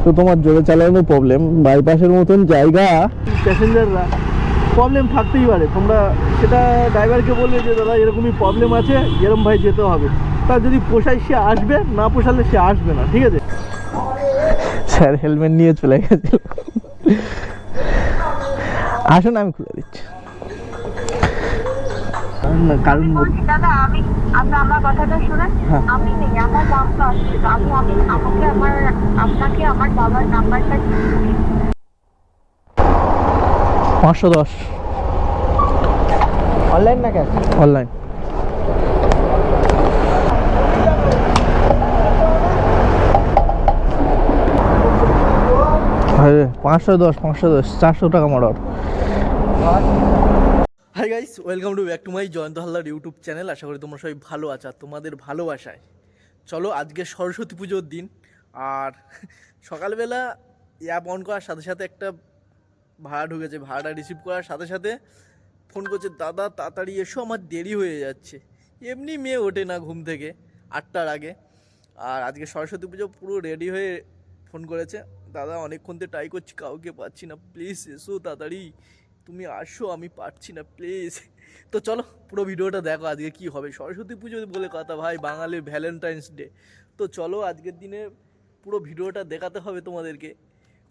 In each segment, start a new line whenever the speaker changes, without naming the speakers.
তো তোমার জোরে চালানো প্রবলেম, বাইপাসের মতন জায়গা, প্যাসেঞ্জাররা প্রবলেম থাকতেই পারে। তোমরা সেটা ড্রাইভারকে বলবে যে দাদা এরকমই প্রবলেম আছে, এরকম ভাই যেতে হবে। তার যদি পোষায় সে আসবে, না পোষালে সে আসবে না, ঠিক আছে। স্যার হেলমেট নিয়ে চলে গেছিল। আসুন আমি খুলে দিচ্ছি। কারণ
দাদা আমি আমার কথাটা শুনেন। আমি নেই, আমার নামটা আসছে। আপনাকে আমার বাবার নাম্বারটা
510
অনলাইন না ক্যাশ?
অনলাইন। আরে 510 400 টাকা মডার। Hi guys, welcome to back to my Jayanta Haldar YouTube channel. আশা করি তোমরা সবাই ভালো আছো। তোমাদের ভালোবাসায় চলো, আজকে সরস্বতী পুজোর দিন। আর সকালবেলা অ্যাপ অন করার সাথে সাথে একটা ভাড়া ঢুকেছে। ভাড়াটা রিসিভ করার সাথে সাথে ফোন করছে, দাদা তাড়াতাড়ি এসো, আমার দেরি হয়ে যাচ্ছে। এমনি মেয়ে ওঠে না ঘুম থেকে 8টার আগে। আর আজকে সরস্বতী পুজো, পুরো রেডি হয়ে ফোন করেছে, দাদা অনেকক্ষণ থেকে ট্রাই করছি, কাউকে পাচ্ছি না, প্লিজ এসো তাড়াতাড়ি, তুমি আসো, আমি পারছি না প্লিজ। তো চলো পুরো ভিডিওটা দেখো, আজকে কি হবে। সরস্বতী পুজো বলে কথা ভাই, বাঙালির ভ্যালেন্টাইন্স ডে। তো চলো আজকের দিনে পুরো ভিডিওটা দেখাতে হবে তোমাদেরকে।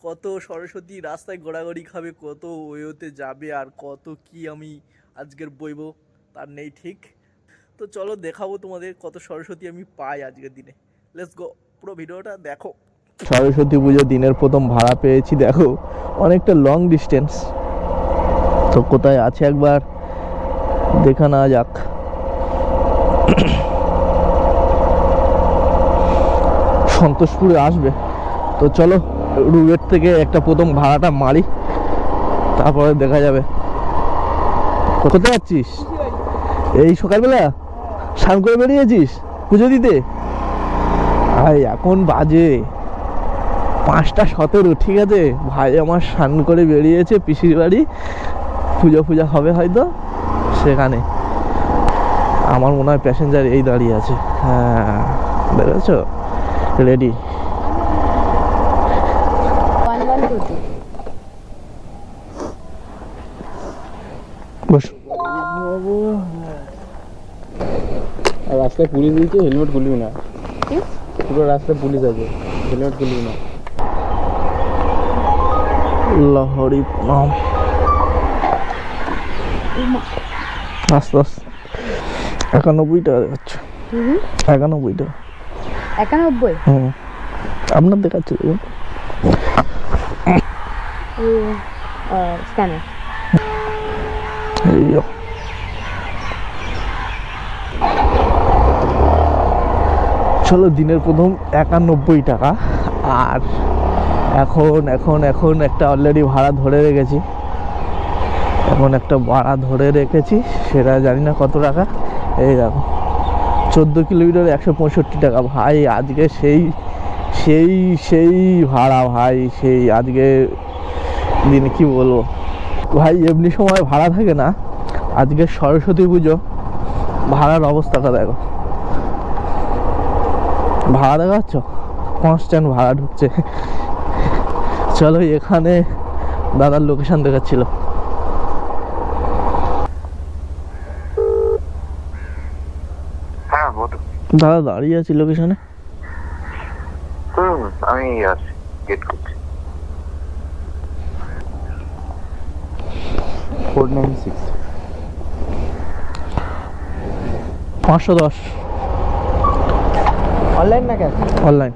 কত সরস্বতী রাস্তায় ঘোরাঘুরি খাবে, কত ওয়েতে যাবে, আর কত কি আমি আজকের বইব তার নেই ঠিক। তো চলো দেখাবো তোমাদের কত সরস্বতী আমি পাই আজকের দিনে। লেটস গো, পুরো ভিডিওটা দেখো। সরস্বতী পুজোর দিনের প্রথম ভাড়া পেয়েছি, দেখো অনেকটা লং ডিস্টেন্স। তো কোথায় আছে একবার দেখা না যাক। সন্তোষপুরে আসবে। তো চলো রুবেট থেকে একটা প্রথম ভাড়াটা মারি, তারপরে দেখা যাবে। কোথায় যাচ্ছিস? এই সকালবেলা স্নান করে বেরিয়েছিস পুজো দিতে? ভাই এখন বাজে 5টা 17, ঠিক আছে ভাই আমার স্নান করে বেরিয়েছে পিসির বাড়ি, পূজা হবে হয়তো সেখানে। আমার মনে হয় প্যাসেঞ্জার এই দাঁড়িয়ে আছে। হ্যাঁ দেখেছো, রেডি। বস।
রাস্তায় পুলিশ দিয়েছে, হেলমেট খুলবি না। পুরো রাস্তায় পুলিশ আছে, হেলমেট খুলবি না।
লহরি নাম আস্তে আস্তে 91 টাকা দেখাচ্ছে। 91 টাকা।
91?
হুম, আপনার দেখাচ্ছে দেখুন।
স্ক্যানার।
এই চলো, দিনের প্রথম 91 টাকা। আর এখন এখন এখন একটা অলরেডি ভাড়া ধরে রেখেছি। সেটা জানি না কত টাকা। এই দেখো 14 কিলোমিটার 165 টাকা। ভাই আজকে সেই সেই সেই ভাড়া ভাই, সেই আজকে দিন কি বলবো ভাই, এমনি সময় ভাড়া থাকে না। আজকে সরস্বতী পুজো, ভাড়ার অবস্থাটা দেখো। ভাড়া দেখাচ্ছ, কনস্ট্যান্ট ভাড়া ঢুকছে। চলো এখানে দাদার লোকেশন দেখাচ্ছিল।
হ্যাঁ বলো।
দাদা দাঁড়িয়ে আছি লোকেশনে।
আমি আছি, গেট করছি।
496
510
অনলাইন না ক্যাশ?
অনলাইন।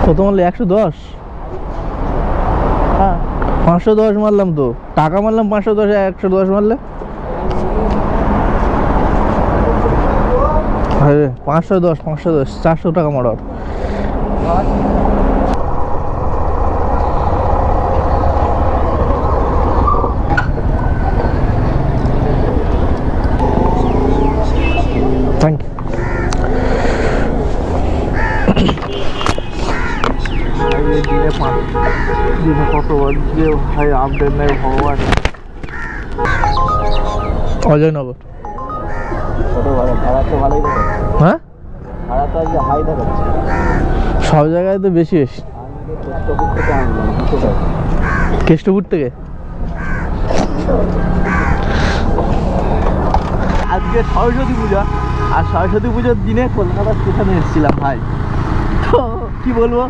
কত মারলে? 110।
হ্যাঁ
510 মারলাম তো, টাকা মারলাম 510, 110 মারলে। আরে 510 400 টাকা মডার। এই দিনে দিনে কত যে ভাই আপডেট নেই ভগবান। অজয়নগর
কত ভাড়া? ভাড়া তো ভালোই দেখাচ্ছে।
হ্যাঁ,
ভাড়া তো আজকে হাই দেখাচ্ছে।
সব জায়গায় তো বেশি বেশি।
আমি কেষ্টপুর থেকে আনলাম 200 টাকা।
কেষ্টপুর থেকে আজকে সরস্বতী পূজা, আর সরস্বতী পুজোর দিনে কলকাতা স্টেশনে এসেছিলাম ভাই। তো কি বলবো,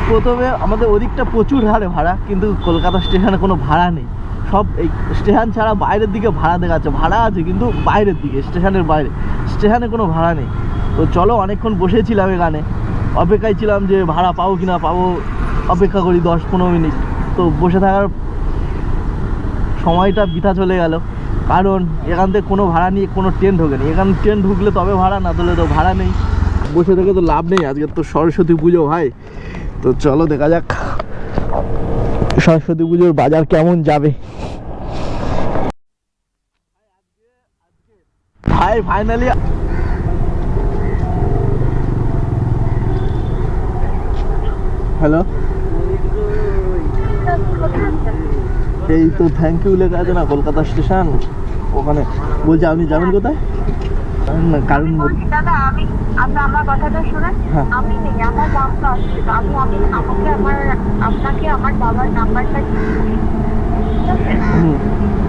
প্রথমে আমাদের ওদিকটা প্রচুর হারে ভাড়া, কিন্তু কলকাতা স্টেশনে কোনো ভাড়া নেই। সব এই স্টেশন ছাড়া বাইরের দিকে ভাড়া দেখাচ্ছে, ভাড়া আছে কিন্তু বাইরের দিকে, স্টেশনের বাইরে। স্টেশনে কোনো ভাড়া নেই। তো চলো, অনেকক্ষণ বসেছিলাম এখানে, অপেক্ষায় ছিলাম যে ভাড়া পাবো কি না পাবো, অপেক্ষা করি 10-15 মিনিট। তো বসে থাকার সময়টা বৃথা চলে গেল, কারণ এখান থেকে কোনো ভাড়া নিয়ে কোনো ট্রেন ঢোকেনি। এখানে ট্রেন ঢুকলে তবে ভাড়া, না হলে তো ভাড়া নেই। বসে থেকে তো লাভ নেই, আজকে তো সরস্বতী পুজো ভাই। তো চলো দেখা যাক সরস্বতী পুজোর বাজার কেমন যাবে। ভাই ফাইনালি হ্যালো, এই তো থ্যাংক ইউ লেখা আছে না কলকাতা স্টেশন, ওখানে। বলছি আপনি যাবেন কোথায়? না কারণ
দাদা আপনি আমার কথাটা শুনেন।
হ্যাঁ।
আমি নেই, আমার দামটা আসছে। আপনাকে আমার বাবার নাম্বারটা দিচ্ছি, ঠিক আছে?
হুম,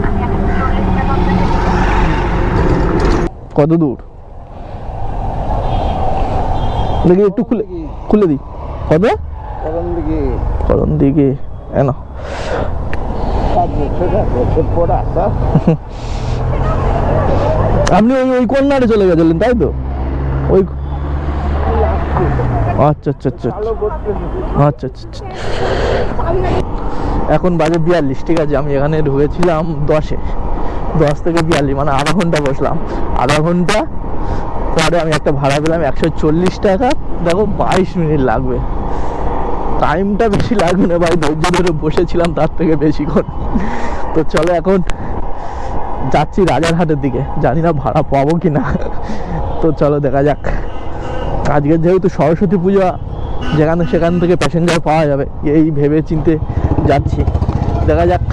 আমি এখন 40 টাকা আপনাকে
কত দূর দেখি একটু খুলে দিই। কত?
এখন দেখি
করণ দিকে এনো আপনি ওই কর্নারে চলে গেছিলেন তাই তো? ওই আচ্ছা আচ্ছা আচ্ছা আচ্ছা আচ্ছা আচ্ছা। এখন বাজে 42, ঠিক আছে। আমি এখানে ঢুকেছিলাম 10 থেকে 42, মানে আধা ঘন্টা বসলাম। আধা ঘন্টা পরে আমি একটা ভাড়া পেলাম 140 টাকা। দেখো 22 মিনিট লাগবে, টাইমটা বেশি লাগবে না ভাই, ধৈর্য ধরে বসেছিলাম তার থেকে বেশিক্ষণ। তো চলো এখন যাচ্ছি রাজারহাটের দিকে, জানি না ভাড়া পাবো কি না। তো চলো দেখা যাক। আজকে যেহেতু সরস্বতী পূজা, যেখানে সেখান থেকে প্যাসেঞ্জার পাওয়া যাবে এই ভেবে চিন্তে যাচ্ছি, দেখা যাক।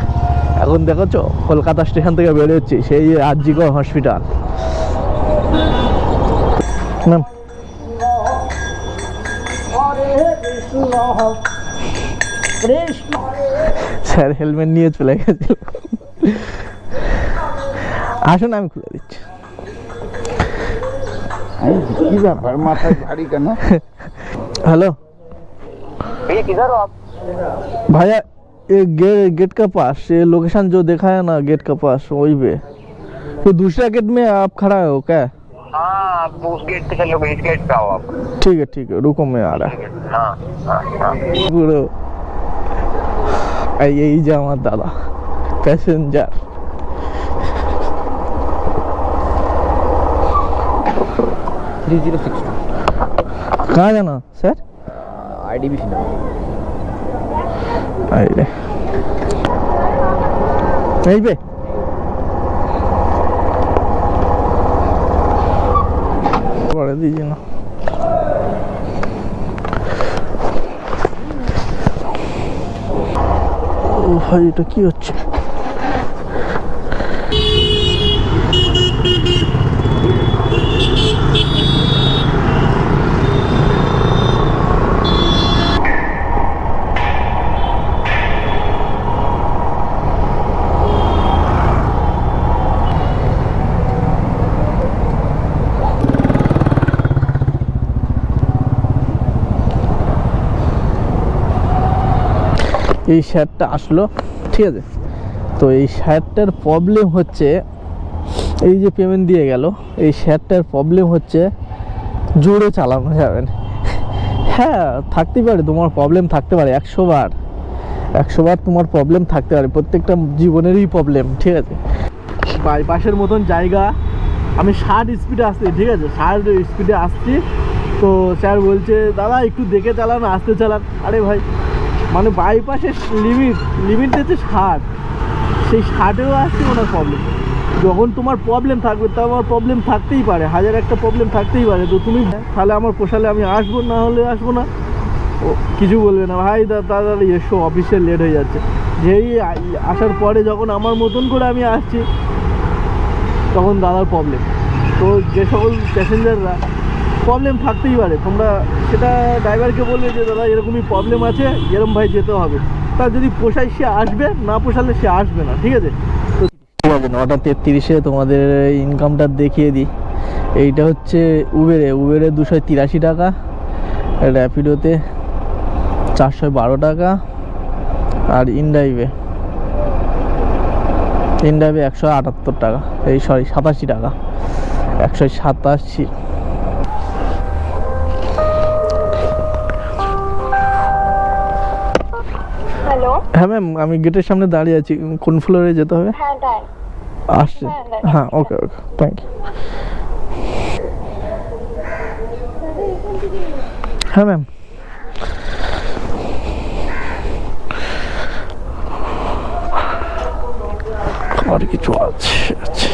এখন দেখোছো কলকাতা স্টেশন থেকে বেরোচ্ছি, সেই RG Kar hospital. Ma'am sir helmet নিয়ে চলে গেছিল। আসুন আমি খুলে দিচ্ছি।
কি ব্যাপার, মাথায় ভারী কেন?
हेलो
भैया किधर हो आप?
भैया, ये गेट का पास, ये लोकेशन जो देखा है ना गेट का पास, वही पे। तो दूसरा गेट में आप खड़ा हो क्या?
हाँ, आप उस गेट पे चलोगे, इस गेट पे आओ आप।
ठीक है रुको, मैं आ रहा।
हाँ हाँ हाँ।
পুরো এই যে আমার দাদা প্যাসেঞ্জার। कहाँ जाना सर?
IDBC ना
अरे यहीं पे बढ़ा दीजिए ना। ও ভাই, এটা কি হচ্ছে? এই শার্টটা আসলো, ঠিক আছে। তো এই শার্টটার প্রবলেম হচ্ছে, এই যে পেমেন্ট দিয়ে গেল, এই শার্টটার প্রবলেম হচ্ছে জোরে চালানো যাবে না। হ্যাঁ থাকতেই পারে, তোমার প্রবলেম থাকতে পারে, 100 বার তোমার প্রবলেম থাকতে পারে, প্রত্যেকটা জীবনেরই প্রবলেম, ঠিক আছে। বাইপাসের মতন জায়গা, আমি 60 স্পিডে আসছি, ঠিক আছে, 60 স্পিডে আসছি। তো স্যার বলছে দাদা একটু দেখে চালান, আসতে চালান। আরে ভাই, মানে বাইপাসের লিমিট হচ্ছে 60, সেই 60-এও আসছে ওনার প্রবলেম। যখন তোমার প্রবলেম থাকবে, তা আমার প্রবলেম থাকতেই পারে, 1000 একটা প্রবলেম থাকতেই পারে। তো তুমি তাহলে আমার পোষালে আমি আসবো, না হলে আসবো না। ও কিছু বলবে না ভাই, তাড়াতাড়ি এসো, অফিসে লেট হয়ে যাচ্ছে। যেই আসার পরে যখন আমার মতন করে আমি আসছি তখন দাদার প্রবলেম। তো যে সকল প্যাসেঞ্জাররা প্রবলেম থাকতেই পারে, তোমরা সেটা ড্রাইভারকে বলবে যে দাদা এরকমই প্রবলেম আছে, এরকম ভাই যেতে হবে। তার যদি পোষায় সে আসবে, না পোষালে সে আসবে না, ঠিক আছে? তো 9:33 তোমাদের ইনকামটা দেখিয়ে দিই। এইটা হচ্ছে উবেরে 283 টাকা, র্যাপিডোতে 412 টাকা, আর ইনড্রাইভে 178 টাকা, 87 টাকা, 187।
হ্যালো,
হ্যাঁ ম্যাম, আমি গেটের সামনে দাঁড়িয়ে আছি, কোন ফ্লোরে যেতে হবে?
হ্যাঁ তাই
আসছে। হ্যাঁ, ওকে থ্যাংক ইউ। হ্যাঁ ম্যাম, আর কিছু আছে? আচ্ছা,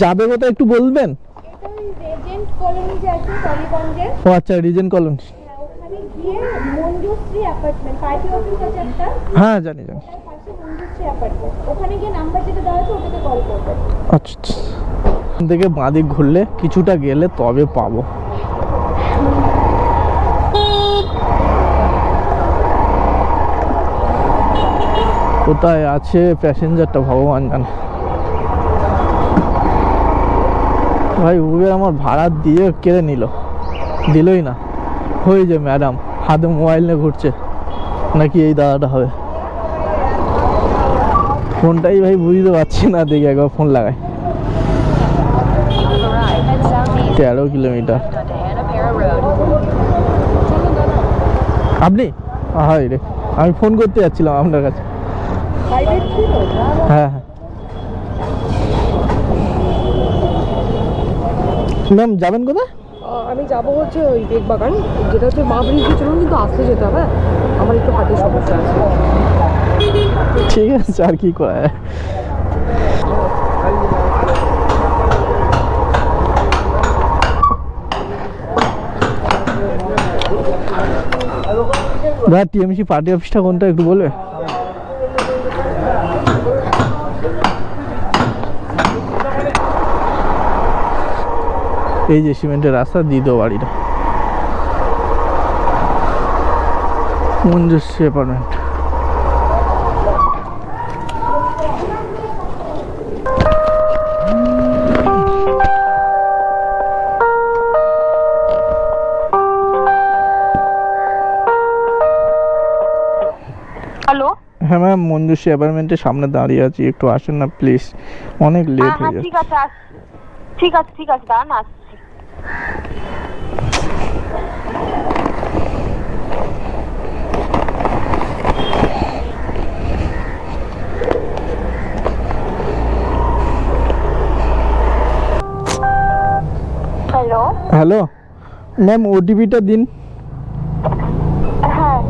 যাবে কোথায় একটু বলবেন?
রেজেন্ট কলোনি যে আছে টালিগঞ্জে,
ও আচ্ছা, রিজেন্ট কলোনি।
ওখানে গিয়ে মঞ্জুশ্রী অ্যাপার্টমেন্ট, পার্টি অফিস আছে একটা,
হ্যাঁ জানি।
তার পাশে মঞ্জুশ্রী অ্যাপার্টমেন্ট, ওখানে গিয়ে নাম্বার যেটা দেওয়া আছে ওটাতে কল করবেন।
আচ্ছা, এখান থেকে বাঁদিক ঘুরলে কিছুটা গেলে তবে পাবো। কোথায় আছে প্যাসেঞ্জারটা ভগবান জানে। ভাই উবের আমার ভাড়া দিয়ে কেড়ে দিলই না। ওই যে ম্যাডাম হাতে মোবাইল নিয়ে ঘুরছে, নাকি এই দাদাটা হবে? ফোনটাই ভাই বুঝতে পারছি না, দেখি একবার ফোন লাগাই। 13 কিলোমিটার। আপনি? হাই রে, আমি ফোন করতে যাচ্ছিলাম আপনার কাছে। হ্যাঁ হ্যাঁ ম্যাম, যাবেন কোথায়?
আমি যাবো হচ্ছে ওই বেগবাগান, যেটা হচ্ছে মা ব্রিজে। চলুন, কিন্তু আসতে যেতে হবে, আমার একটু হাতের সমস্যা আছে।
ঠিক আছে, আর কি করা যায়। দাদা টিএমসি পার্টি অফিসটা কোনটা একটু বলবে? এই যে সিমেন্টের রাস্তা, দ্বিতীয় বাড়িটা, মঞ্জুশ্রী অ্যাপার্টমেন্ট।
হ্যালো।
হ্যাঁ ম্যাম, মঞ্জুশ্রী অ্যাপার্টমেন্টের সামনে দাঁড়িয়ে আছি, একটু আসেন না প্লিজ, অনেক লেট হয়ে যাচ্ছে।
ঠিক আছে, ঠিক আছে দাঁড়ান, আসছি। হ্যালো।
হ্যালো ম্যাম, ওটিপিটা দিন।
হ্যাঁ,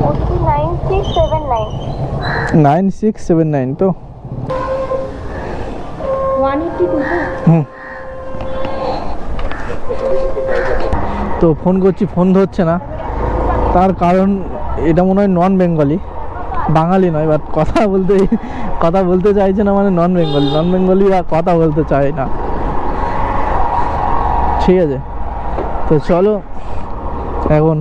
ওটি 9679।
9679 তো?
182
হুম। তো ফোন করছি, ফোন ধরছে না, তার কারণ এটা মনে হয় নন বেঙ্গলি, বাঙালি নয়, বাট কথা বলতে চাইছে না, মানে নন বেঙ্গলিরা কথা বলতে চায় না। ঠিক আছে, তো চলো এখন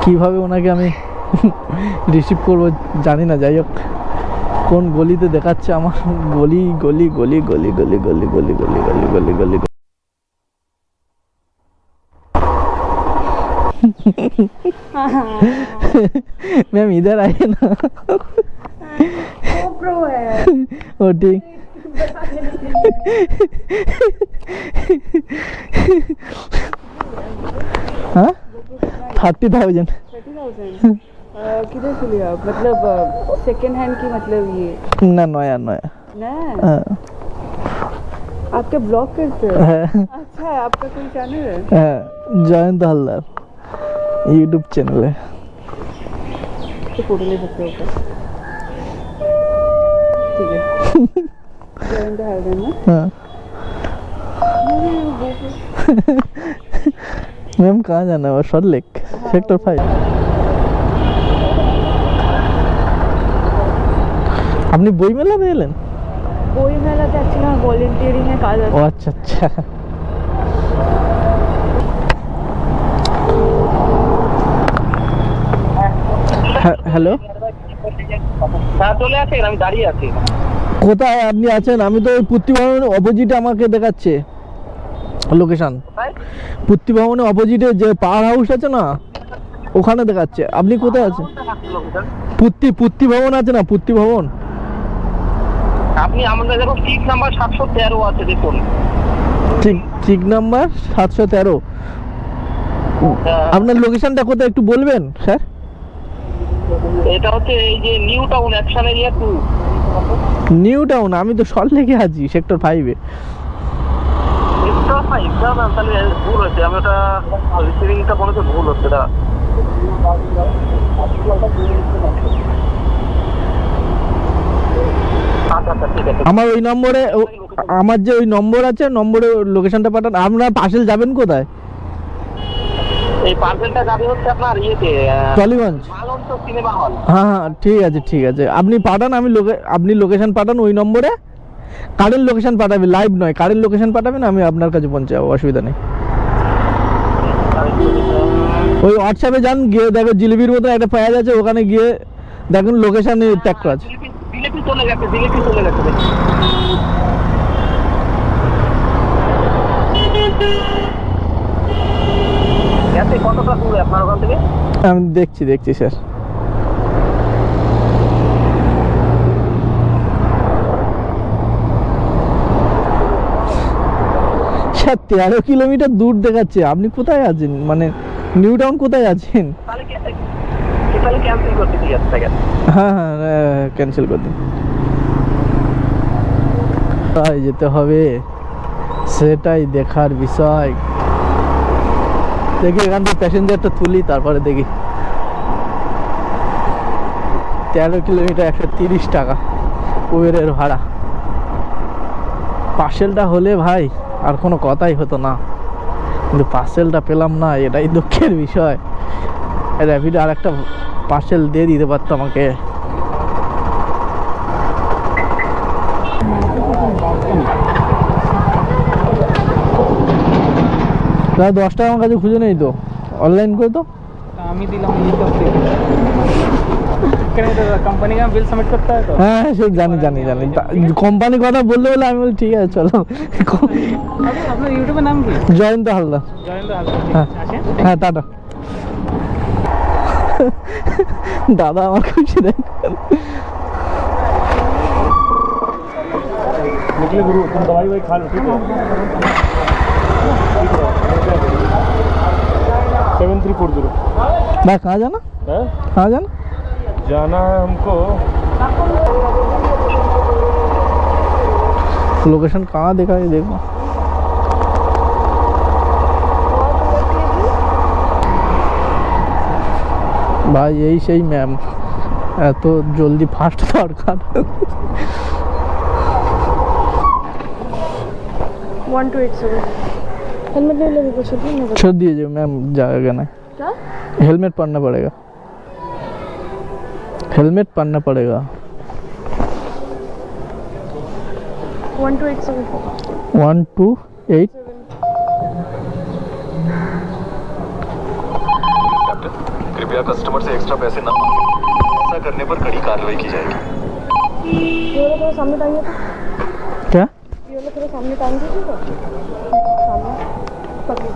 কিভাবে ওনাকে আমি রিসিভ করবো জানি না। যাই হোক, কোন গলিতে দেখাচ্ছে আমার, গলি গলি গলি গলি গলি গলি গলি গলি গলি গলি গলি গলি। मैम इधर आइए ना।
GoPro है।
ओ ठीक। हाँ 30,000।
30,000 किधर से लिया? मतलब सेकेंड हैंड की, मतलब ये
ना नया
ना?
हाँ।
आपका ब्लॉग करते हो?
हाँ।
अच्छा है, आपका कोई चैनल है?
हाँ, जयंत हल्दार यूट्यूब चैनल है।
तो फोटो ले सकते हो क्या? ठीक है जयंत हल्दर ना
हाँ मैम कहाँ जाना है सॉल्ट लेक सेक्टर 5 আপনি বই মেলাতে এলেন?
বই মেলাতে যাচ্ছিলাম ভলেন্টিয়ারিং এর কাজ
ও আচ্ছা আচ্ছা হ্যালো
হ্যাঁ চলে আসেন, আমি দাঁড়িয়ে আছি।
কোথায় আপনি আছেন? আমি তো ওই পুত্তি ভবনের অপোজিটে আমাকে দেখাচ্ছে লোকেশন। পুত্তি ভবনের অপোজিটে যে পাওয়ার হাউস আছে না ওখানে দেখাচ্ছে। আপনি কোথায় আছেন? পুত্তি ভবন আছে না, পুত্তি ভবন।
আপনি আমাদের দেখো সিট নাম্বার 713 আছে, দেখুন।
ঠিক নাম্বার 713। আপনার লোকেশনটা কোথায় একটু বলবেন স্যার?
এটা হচ্ছে এই যে new town action area 2।
New town? আমি তো সল্ট লেকে আছি সেক্টর 5-এ।
এক্সট্রা 5 না, তাহলে ভুল হচ্ছে। আমি ওটা রিসিভিংটা বলে তো ভুল হচ্ছে না। আচ্ছা আচ্ছা ঠিক আছে।
আমার ওই নম্বরে আমার যে ওই নম্বর আছে নম্বরে লোকেশনটা পাঠান। আপনারা পার্সেল যাবেন কোথায়?
এই পার্সেলটা যাবে হচ্ছে আপনার ইয়েতে
টলিগঞ্জ।
মালঞ্চ সিনেমা হল।
হ্যাঁ হ্যাঁ ঠিক আছে আপনি পাঠান। আপনি লোকেশন পাঠান ওই নম্বরে। কারেন্ট লোকেশন পাঠাবেন, লাইভ নয়। কারেন্ট লোকেশন পাঠাবেন, আমি আপনার কাছে পৌঁছে যাবো, অসুবিধা নেই। ওই হোয়াটসঅ্যাপে যান, গিয়ে দেখো জিলিপির মতো একটা পেঁয়াজ আছে, ওখানে গিয়ে দেখুন লোকেশন ট্যাগ করা আছে।
জিলিপি চলে গেছে, জিলিপি চলে গেছে। গেছে কতটা দূরে আপনার ওখান থেকে?
আমি দেখছি স্যার। স্যার 13 কিলোমিটার দূর দেখাচ্ছে। আপনি কোথায় আছেন? মানে নিউ টাউন কোথায় আছেন?
তাহলে ক্যান্সেল করতে দিয়ে যাচ্ছে।
হ্যাঁ ক্যান্সেল করে দিন। তাই যেতে হবে, সেটাই দেখার বিষয়। দেখি এখান থেকে প্যাসেঞ্জারটা তুলি, তারপরে দেখি। 13 কিলোমিটার 130 টাকা উবেরের ভাড়া। পার্সেলটা হলে ভাই আর কোনো কথাই হতো না, কিন্তু পার্সেলটা পেলাম না, এটাই দুঃখের বিষয়। র্যাপিডো আর একটা পার্সেল দিয়ে দিতে পারতো আমাকে। দাদা 10 টাকা আমার কাছে খুঁজে নেই তো, অনলাইন করে তো।
আমি দিলাম কোম্পানি का बिल सबमिट करता है तो
হ্যাঁ সে জানি কোম্পানি কথা বললে আমি বলি ঠিক আছে চলো।
আপনার ইউটিউবের নাম কি?
জয়ন্ত হালদার।
জয়ন্ত হালদার।
হ্যাঁ হ্যাঁ টাটা। দাদা আমার খুশি দেখ।
निकले गुरु, तुम दवाई वही खा लो, ठीक है? 7340।
भाई कहाँ जाना?
है?
कहाँ जाना?
जाना है हमको
लोकेशन कहाँ देखा है देखो। भाई यही सही मैम, तो जल्दी फास्ट दरकार।
1287 हेलमेट नहीं लेने को छोड़
छोड़ दीजिए मैम, जाएगा ना।
क्या?
हेलमेट पहनना पड़ेगा, हेलमेट पहनना पड़ेगा।
1287
128।
कृपया कस्टमर से एक्स्ट्रा पैसे न मांगे, ऐसा करने पर कड़ी कार्रवाई की जाएगी।
ये वाला थोड़ा सामने टांगिए तो,
क्या?
ये वाला थोड़ा सामने टांग दीजिए तो सामने पकड़िए।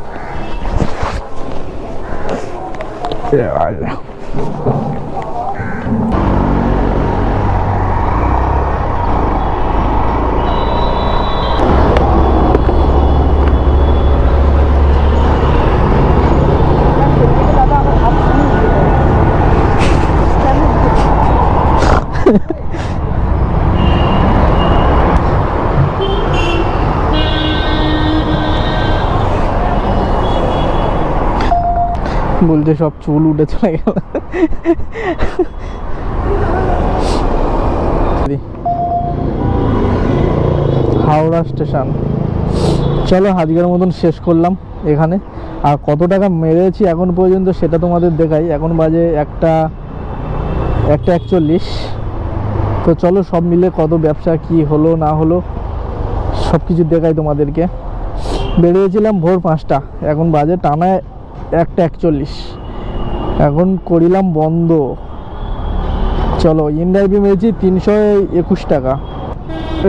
বলছে সব চুল উঠে চলে গেল। হাওড়া স্টেশন। চলো আজকের মতন শেষ করলাম এখানে। আর কত টাকা মেরেছি এখন পর্যন্ত সেটা তোমাদের দেখাই। এখন বাজে 1:41। তো চলো সব মিলে কত ব্যবসা কি হলো না হলো সব কিছু দেখাই তোমাদেরকে। বেরিয়েছিলাম ভোর 5টা, এখন বাজে টানা 1:41। এখন করিলাম বন্ধ। চলো ইনড্রাইভে মেরেছি 321 টাকা,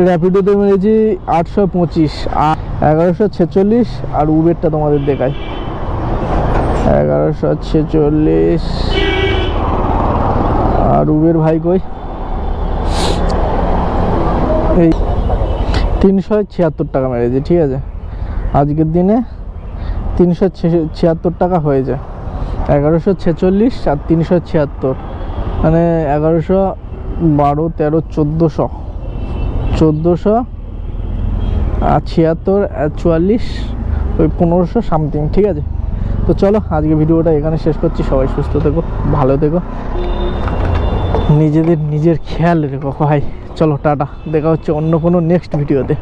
র্যাপিডোতে মেরেছি 825, আর 1146। আর উবেরটা তোমাদের দেখাই 1146। আর উবের ভাই কই, এই 376 টাকা মেরেছি। ঠিক আছে, আজকের দিনে 376 টাকা হয়েছে। 1146 আর 376 মানে 1100, 12, 13, 1400 আর 76 আর 44, ওই 1500 সামথিং। ঠিক আছে, তো চলো আজকে ভিডিওটা এখানে শেষ করছি। সবাই সুস্থ থেকো, ভালো থেকো, নিজের খেয়াল রেখো ভাই। চলো টাটা, দেখা হচ্ছে অন্য কোনো নেক্সট ভিডিওতে।